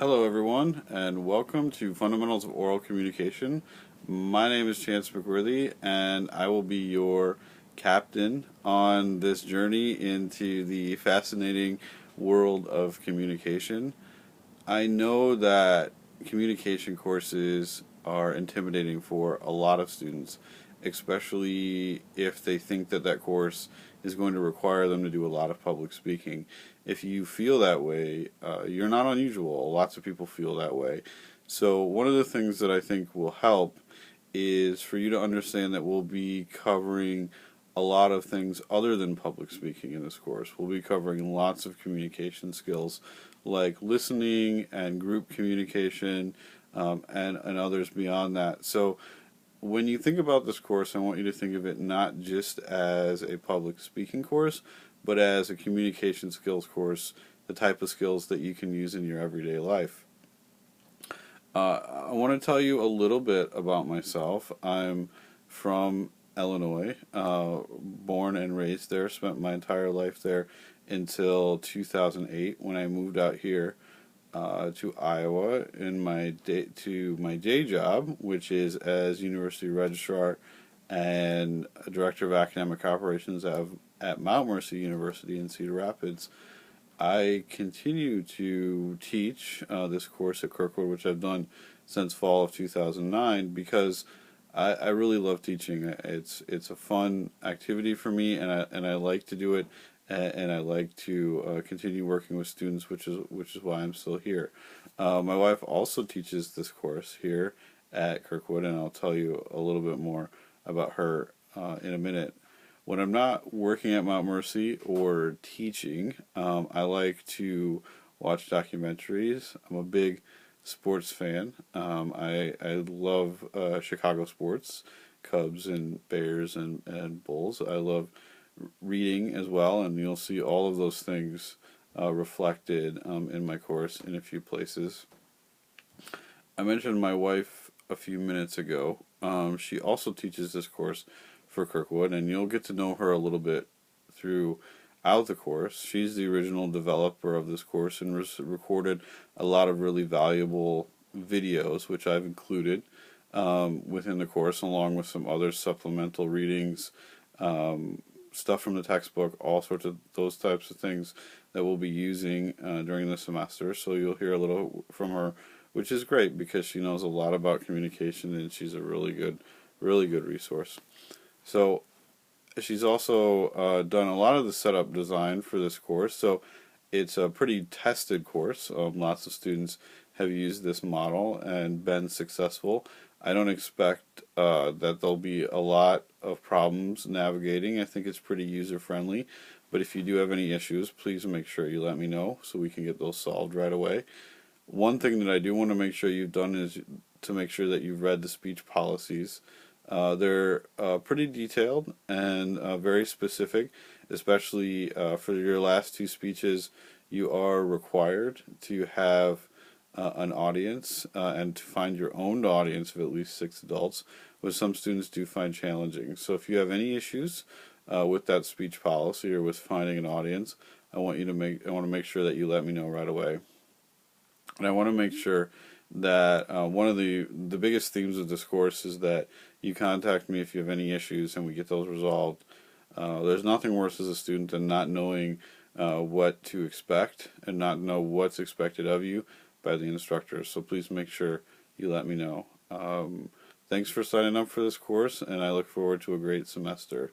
Hello, everyone, and welcome to Fundamentals of Oral Communication. My name is Chance McWorthy, and I will be your captain on this journey into the fascinating world of communication. I know that communication courses are intimidating for a lot of students, especially if they think that that course is going to require them to do a lot of public speaking. If you feel that way, you're not unusual. Lots of people feel that way. So, one of the things that I think will help is for you to understand that we'll be covering a lot of things other than public speaking in this course. We'll be covering lots of communication skills like listening and group communication, and others beyond that. So when you think about this course, I want you to think of it not just as a public speaking course, but as a communication skills course, the type of skills that you can use in your everyday life. I want to tell you a little bit about myself. I'm from Illinois, born and raised there, spent my entire life there until 2008 when I moved out here to Iowa in my day job, which is as university registrar and director of academic operations at Mount Mercy University in Cedar Rapids. I continue to teach this course at Kirkwood, which I've done since fall of 2009, because I really love teaching. It's a fun activity for me, and I like to do it, and I like to continue working with students, which is why I'm still here. My wife also teaches this course here at Kirkwood, and I'll tell you a little bit more about her in a minute. When I'm not working at Mount Mercy or teaching, I like to watch documentaries. I'm a big sports fan. I love Chicago sports, Cubs and Bears and Bulls. I love reading as well, and you'll see all of those things reflected in my course in a few places. I mentioned my wife a few minutes ago. She also teaches this course for Kirkwood, and you'll get to know her a little bit throughout the course. She's the original developer of this course and recorded a lot of really valuable videos, which I've included within the course, along with some other supplemental readings, stuff from the textbook, all sorts of those types of things that we'll be using during the semester. So you'll hear a little from her, which is great because she knows a lot about communication and she's a really good resource. So she's also done a lot of the setup design for this course. So it's a pretty tested course. Lots of students have used this model and been successful. I don't expect that there'll be a lot of problems navigating. I think it's pretty user friendly. But if you do have any issues, please make sure you let me know so we can get those solved right away. One thing that I do want to make sure you've done is to make sure that you've read the speech policies. They're pretty detailed and very specific, especially for your last two speeches. You are required to have an audience and to find your own audience of at least 6 adults, which some students do find challenging. So if you have any issues with that speech policy or with finding an audience, I want to make sure that you let me know right away. And I want to make sure that one of the biggest themes of this course is that you contact me if you have any issues and we get those resolved. There's nothing worse as a student than not knowing what to expect and not know what's expected of you by the instructor. So please make sure you let me know. Thanks for signing up for this course, and I look forward to a great semester.